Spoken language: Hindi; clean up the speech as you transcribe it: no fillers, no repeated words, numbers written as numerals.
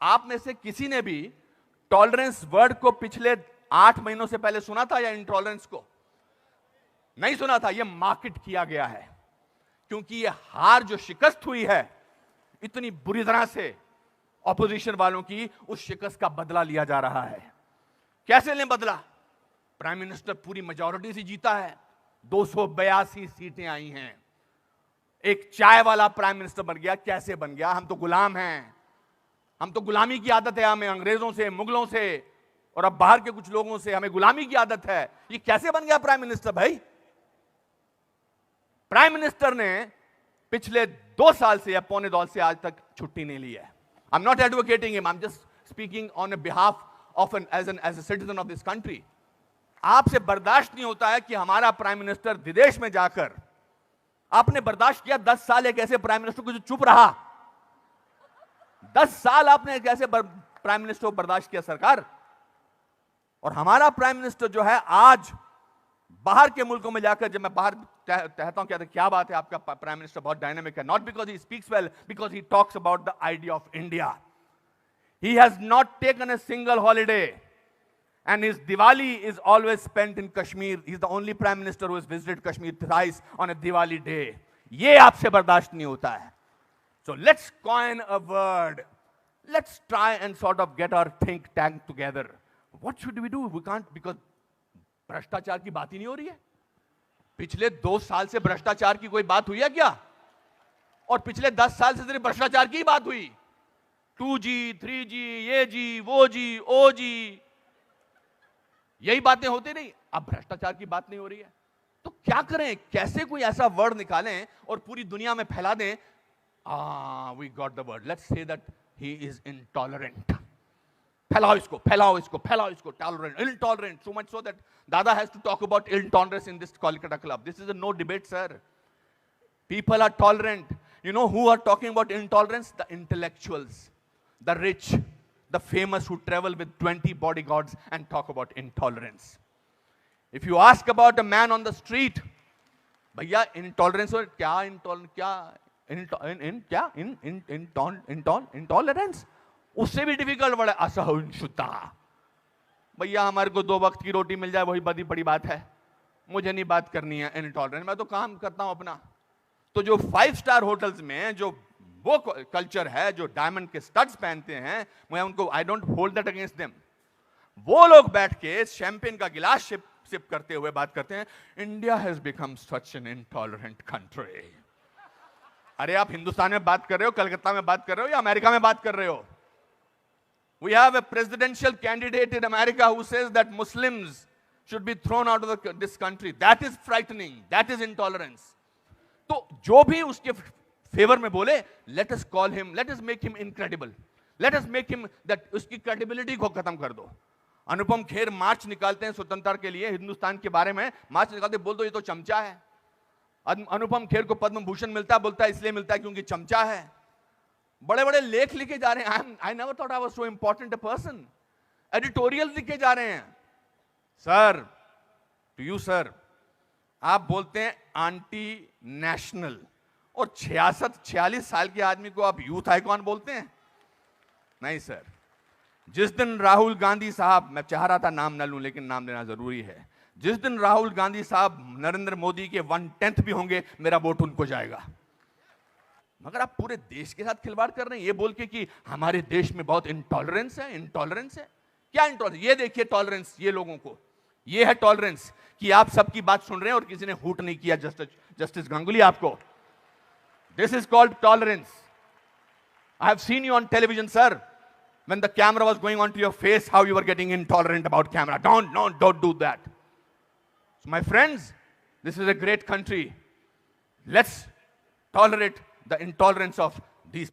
आप में से किसी ने भी टॉलरेंस वर्ड को पिछले 8 महीनों से पहले सुना था या इंटॉलरेंस को? नहीं सुना था। यह मार्केट किया गया है क्योंकि यह हार जो शिकस्त हुई है इतनी बुरी तरह से ऑपोजिशन वालों की, उस शिकस्त का बदला लिया जा रहा है। कैसे लें बदला? प्राइम मिनिस्टर पूरी मेजॉरिटी से जीता है, 282 सीटें आई हैं। एक चाय वाला प्राइम मिनिस्टर बन गया। कैसे बन गया? हम तो गुलाम हैं, हम तो गुलामी की आदत है, हमें अंग्रेजों से, मुगलों से और अब बाहर के कुछ लोगों से हमें गुलामी की आदत है। ये कैसे बन गया प्राइम मिनिस्टर? भाई, प्राइम मिनिस्टर ने पिछले 2 साल से या पौने 2 से आज तक छुट्टी नहीं ली है। I am not advocating him, I am just speaking on behalf of as a citizen of this country. आपसे बर्दाश्त नहीं होता है कि हमारा प्राइम मिनिस्टर विदेश में जाकर, आपने बर्दाश्त किया 10 साल एक ऐसे प्राइम मिनिस्टर को जो चुप रहा। 10 साल आपने एक ऐसे प्राइम मिनिस्टर को बर्दाश्त किया सरकार। और हमारा प्राइम मिनिस्टर जो है आज बाहर के मुल्कों में जाकर, जब मैं बाहर कहता हूं क्या बात है आपका प्राइम मिनिस्टर बहुत डायनामिक है, not because he speaks well, because he talks about the idea of India. He has not taken a single holiday and his Diwali is always spent in Kashmir. He's the only prime minister who has visited Kashmir thrice on a Diwali day. ये आपसे बर्दाश्त नहीं होता है। So let's coin a word. Let's try and sort of get our think tank together. What should we do? We can't, because भ्रष्टाचार की बात ही नहीं हो रही है। पिछले 2 साल से भ्रष्टाचार की कोई बात हुई है क्या? और पिछले 10 साल से सिर्फ भ्रष्टाचार की बात हुई। 2G, 3G, ये जी, वो जी, ओ जी, यही बातें होती नहीं। अब भ्रष्टाचार की बात नहीं हो रही है तो क्या करें? कैसे कोई ऐसा वर्ड निकालें और पूरी दुनिया में फैला दें? We got the word, let's say that he is intolerant. फैलाओ इसको, फैलाओ इसको, फैलाओ इसको। Tolerant, intolerant, so much so that Dada has to talk about intolerance in this Kolkata club. This is a no debate, sir. People are tolerant. You know who are talking about intolerance? The intellectuals, the rich, the famous who travel with 20 bodyguards and talk about intolerance. If you ask about a man on the street, भैया intolerance और क्या intolerance, उससे भी डिफिकल्ट वर्ड है असहिष्णुता। भैया हमारे को 2 वक्त की रोटी मिल जाए वही बड़ी बड़ी बात है, मुझे नहीं बात करनी है इनटॉलरेंस, मैं तो काम करता हूं अपना। तो जो 5 स्टार होटल्स में जो वो कल्चर है, जो डायमंड के स्टड्स पहनते हैं, मैं उनको, I don't hold that against them, वो लोग बैठ के शैंपेन का गिलास सिप करते हुए बात करते हैं, India has become such an intolerant country. अरे आप हिंदुस्तान में बात कर रहे हो, कलकत्ता में बात कर रहे हो या अमेरिका में बात कर रहे हो? We have a presidential candidate in America who says that Muslims should be thrown out of this country. That is frightening. That is intolerance. तो जो भी उसके फेवर में बोले, let us call him, let us make him incredible. Let us make him that, उसकी credibility को खत्म कर दो। अनुपम खेर मार्च निकालते हैं स्वतंत्रता के लिए, हिंदुस्तान के बारे में मार्च निकालते, बोल दो ये तो चमचा है। अनुपम खेर को पद्म भूषण मिलता है, बोलता है इसलिए मिलता है क्योंकि चमचा है। बड़े बड़े लेख लिखे जा रहे हैं, I never thought I was so important a person. Editorial लिखे जा रहे हैं। सर, टू यू सर, आप बोलते हैं एंटी नेशनल, और 46 साल के आदमी को आप यूथ आइकॉन बोलते हैं? नहीं सर। जिस दिन राहुल गांधी साहब, मैं चाह रहा था नाम न लूं लेकिन नाम देना जरूरी है, जिस दिन राहुल गांधी साहब नरेंद्र मोदी के 1/10 भी होंगे, मेरा वोट उनको जाएगा। मगर आप पूरे देश के साथ खिलवाड़ कर रहे हैं ये बोल के कि हमारे देश में बहुत इंटॉलरेंस है। इंटॉलरेंस है क्या? इंटॉलरेंस, ये देखिए टॉलरेंस, ये लोगों को, ये है टॉलरेंस कि आप सबकी बात सुन रहे हैं और किसी ने हूट नहीं किया। जस्टिस गांगुली आपको, this is called tolerance. I have seen you on television sir, when the camera was going on to your face, how you were getting intolerant about camera. Don't do that. So my friends, this is a great country. Let's tolerate the intolerance of